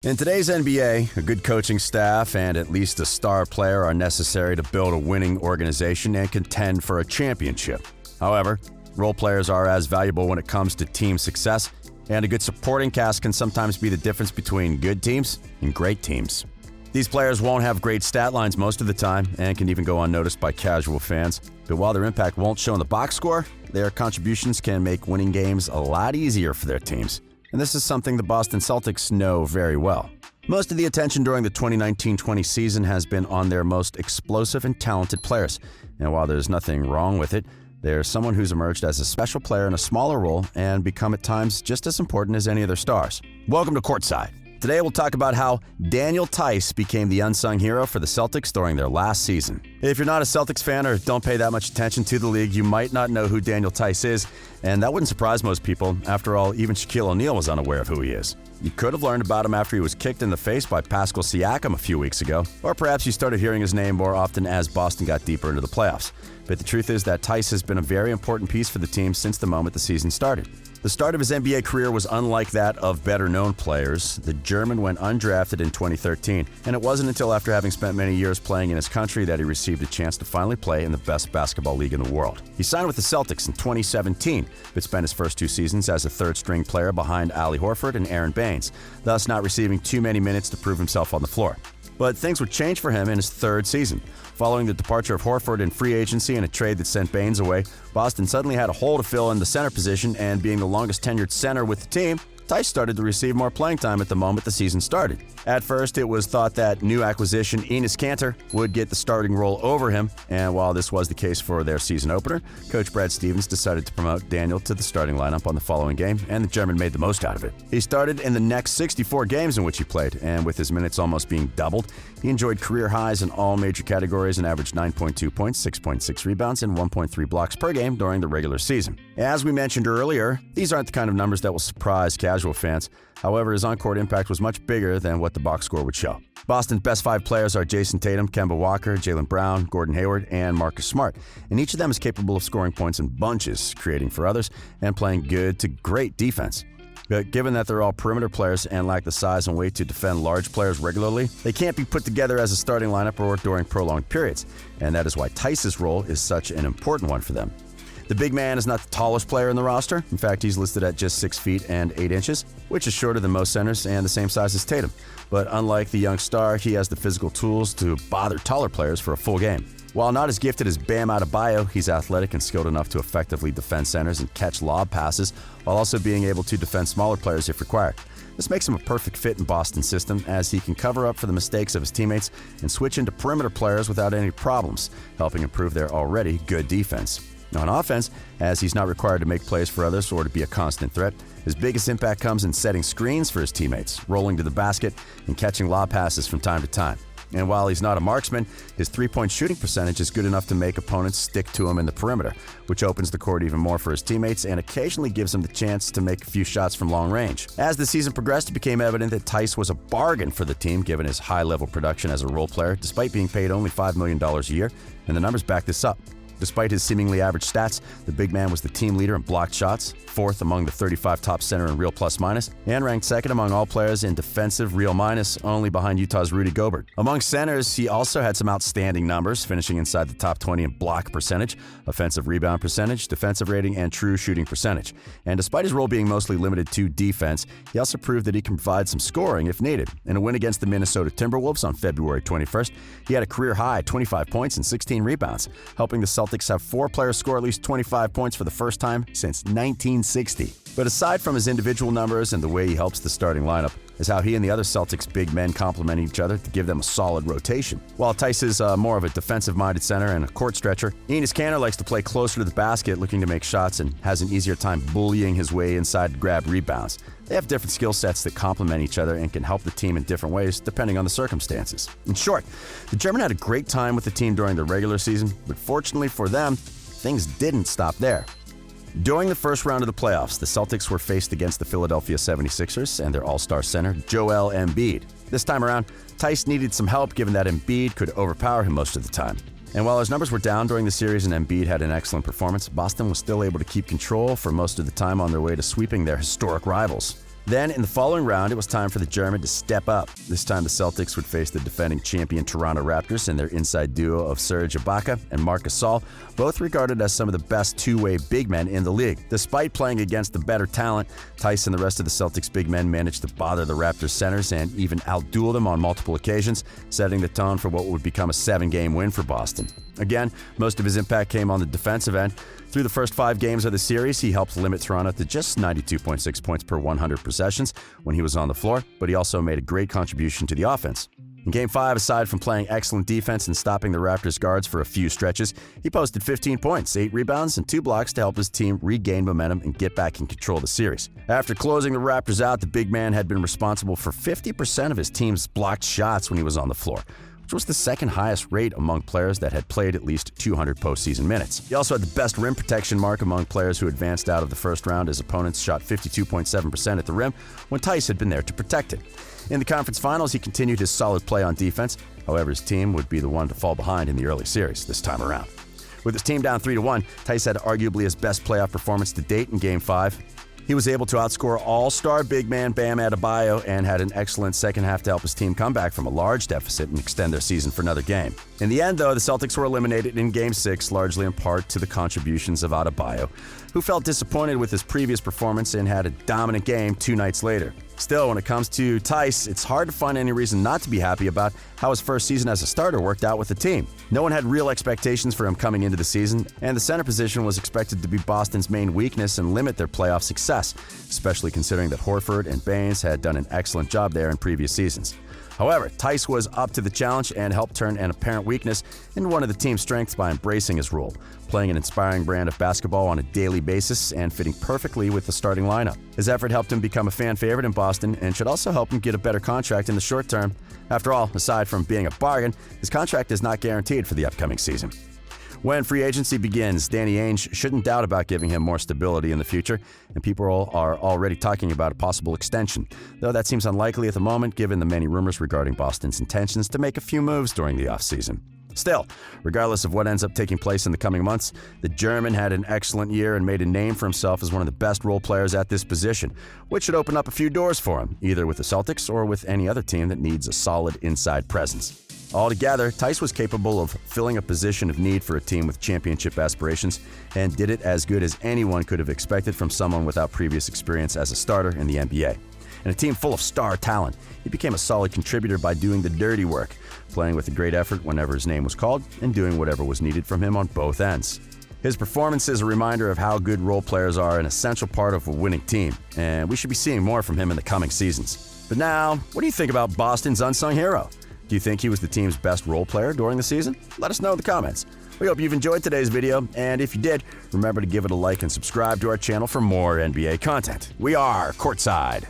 In today's NBA, a good coaching staff and at least a star player are necessary to build a winning organization and contend for a championship. However, role players are as valuable when it comes to team success, and a good supporting cast can sometimes be the difference between good teams and great teams. These players won't have great stat lines most of the time and can even go unnoticed by casual fans, but while their impact won't show in the box score, their contributions can make winning games a lot easier for their teams. And this is something the Boston Celtics know very well. Most of the attention during the 2019-20 season has been on their most explosive and talented players. And while there's nothing wrong with it, there's someone who's emerged as a special player in a smaller role and become at times just as important as any of their stars. Welcome to Courtside. Today we'll talk about how Daniel Theis became the unsung hero for the Celtics during their last season. If you're not a Celtics fan or don't pay that much attention to the league, you might not know who Daniel Theis is, and that wouldn't surprise most people. After all, even Shaquille O'Neal was unaware of who he is. You could have learned about him after he was kicked in the face by Pascal Siakam a few weeks ago, or perhaps you started hearing his name more often as Boston got deeper into the playoffs. But the truth is that Theis has been a very important piece for the team since the moment the season started. The start of his NBA career was unlike that of better-known players. The German went undrafted in 2013, and it wasn't until after having spent many years playing in his country that he received a chance to finally play in the best basketball league in the world. He signed with the Celtics in 2017, but spent his first 2 seasons as a third-string player behind Ali Horford and Aaron Baines, thus not receiving too many minutes to prove himself on the floor. But things would change for him in his third season. Following the departure of Horford in free agency and a trade that sent Baines away, Boston suddenly had a hole to fill in the center position, and being the longest tenured center with the team, Theis started to receive more playing time at the moment the season started. At first, it was thought that new acquisition Enes Kanter would get the starting role over him, and while this was the case for their season opener, Coach Brad Stevens decided to promote Daniel to the starting lineup on the following game, and the German made the most out of it. He started in the next 64 games in which he played, and with his minutes almost being doubled, he enjoyed career highs in all major categories and averaged 9.2 points, 6.6 rebounds, and 1.3 blocks per game during the regular season. As we mentioned earlier, these aren't the kind of numbers that will surprise casual fans. However, his on-court impact was much bigger than what the box score would show. Boston's best 5 players are Jason Tatum, Kemba Walker, Jaylen Brown, Gordon Hayward, and Marcus Smart, and each of them is capable of scoring points in bunches, creating for others, and playing good to great defense. But given that they're all perimeter players and lack the size and weight to defend large players regularly, they can't be put together as a starting lineup or during prolonged periods, and that is why Theis' role is such an important one for them. The big man is not the tallest player in the roster. In fact, he's listed at just 6 feet and 8 inches, which is shorter than most centers and the same size as Tatum. But unlike the young star, he has the physical tools to bother taller players for a full game. While not as gifted as Bam Adebayo, he's athletic and skilled enough to effectively defend centers and catch lob passes, while also being able to defend smaller players if required. This makes him a perfect fit in Boston's system, as he can cover up for the mistakes of his teammates and switch into perimeter players without any problems, helping improve their already good defense. Now, on offense, as he's not required to make plays for others or to be a constant threat, his biggest impact comes in setting screens for his teammates, rolling to the basket, and catching lob passes from time to time. And while he's not a marksman, his three-point shooting percentage is good enough to make opponents stick to him in the perimeter, which opens the court even more for his teammates and occasionally gives him the chance to make a few shots from long range. As the season progressed, it became evident that Theis was a bargain for the team given his high-level production as a role player, despite being paid only $5 million a year, and the numbers back this up. Despite his seemingly average stats, the big man was the team leader in blocked shots, 4th among the 35 top center in real plus-minus, and ranked 2nd among all players in defensive real minus, only behind Utah's Rudy Gobert. Among centers, he also had some outstanding numbers, finishing inside the top 20 in block percentage, offensive rebound percentage, defensive rating, and true shooting percentage. And despite his role being mostly limited to defense, he also proved that he can provide some scoring if needed. In a win against the Minnesota Timberwolves on February 21st, he had a career-high 25 points and 16 rebounds, helping the Celtics have 4 players score at least 25 points for the first time since 1960. But aside from his individual numbers and the way he helps the starting lineup, is how he and the other Celtics big men complement each other to give them a solid rotation. While Theis is more of a defensive-minded center and a court stretcher, Enes Kanter likes to play closer to the basket, looking to make shots, and has an easier time bullying his way inside to grab rebounds. They have different skill sets that complement each other and can help the team in different ways depending on the circumstances. In short, the German had a great time with the team during the regular season, but fortunately for them, things didn't stop there. During the first round of the playoffs, the Celtics were faced against the Philadelphia 76ers and their all-star center, Joel Embiid. This time around, Theis needed some help given that Embiid could overpower him most of the time. And while his numbers were down during the series and Embiid had an excellent performance, Boston was still able to keep control for most of the time on their way to sweeping their historic rivals. Then, in the following round, it was time for the German to step up. This time, the Celtics would face the defending champion Toronto Raptors and their inside duo of Serge Ibaka and Marc Gasol, both regarded as some of the best two-way big men in the league. Despite playing against the better talent, Theis and the rest of the Celtics big men managed to bother the Raptors centers and even outduel them on multiple occasions, setting the tone for what would become a 7-game win for Boston. Again, most of his impact came on the defensive end. Through the first 5 games of the series, he helped limit Toronto to just 92.6 points per 100 possessions when he was on the floor, but he also made a great contribution to the offense. In Game 5, aside from playing excellent defense and stopping the Raptors guards for a few stretches, he posted 15 points, 8 rebounds, and 2 blocks to help his team regain momentum and get back in control of the series. After closing the Raptors out, the big man had been responsible for 50% of his team's blocked shots when he was on the floor, which was the second highest rate among players that had played at least 200 postseason minutes. He also had the best rim protection mark among players who advanced out of the first round as opponents shot 52.7% at the rim when Theis had been there to protect it. In the conference finals, he continued his solid play on defense. However, his team would be the one to fall behind in the early series this time around. With his team down 3-1, Theis had arguably his best playoff performance to date in Game 5. He was able to outscore all-star big man Bam Adebayo and had an excellent second half to help his team come back from a large deficit and extend their season for another game. In the end, though, the Celtics were eliminated in Game 6, largely in part to the contributions of Adebayo, who felt disappointed with his previous performance and had a dominant game 2 nights later. Still, when it comes to Theis, it's hard to find any reason not to be happy about how his first season as a starter worked out with the team. No one had real expectations for him coming into the season, and the center position was expected to be Boston's main weakness and limit their playoff success, especially considering that Horford and Baines had done an excellent job there in previous seasons. However, Theis was up to the challenge and helped turn an apparent weakness into one of the team's strengths by embracing his role, playing an inspiring brand of basketball on a daily basis and fitting perfectly with the starting lineup. His effort helped him become a fan favorite in Boston and should also help him get a better contract in the short term. After all, aside from being a bargain, his contract is not guaranteed for the upcoming season. When free agency begins, Danny Ainge shouldn't doubt about giving him more stability in the future, and people are already talking about a possible extension, though that seems unlikely at the moment given the many rumors regarding Boston's intentions to make a few moves during the offseason. Still, regardless of what ends up taking place in the coming months, the German had an excellent year and made a name for himself as one of the best role players at this position, which should open up a few doors for him, either with the Celtics or with any other team that needs a solid inside presence. Altogether, Theis was capable of filling a position of need for a team with championship aspirations and did it as good as anyone could have expected from someone without previous experience as a starter in the NBA. In a team full of star talent, he became a solid contributor by doing the dirty work, playing with a great effort whenever his name was called and doing whatever was needed from him on both ends. His performance is a reminder of how good role players are an essential part of a winning team, and we should be seeing more from him in the coming seasons. But now, what do you think about Boston's unsung hero? Do you think he was the team's best role player during the season? Let us know in the comments. We hope you've enjoyed today's video, and if you did, remember to give it a like and subscribe to our channel for more NBA content. We are Courtside.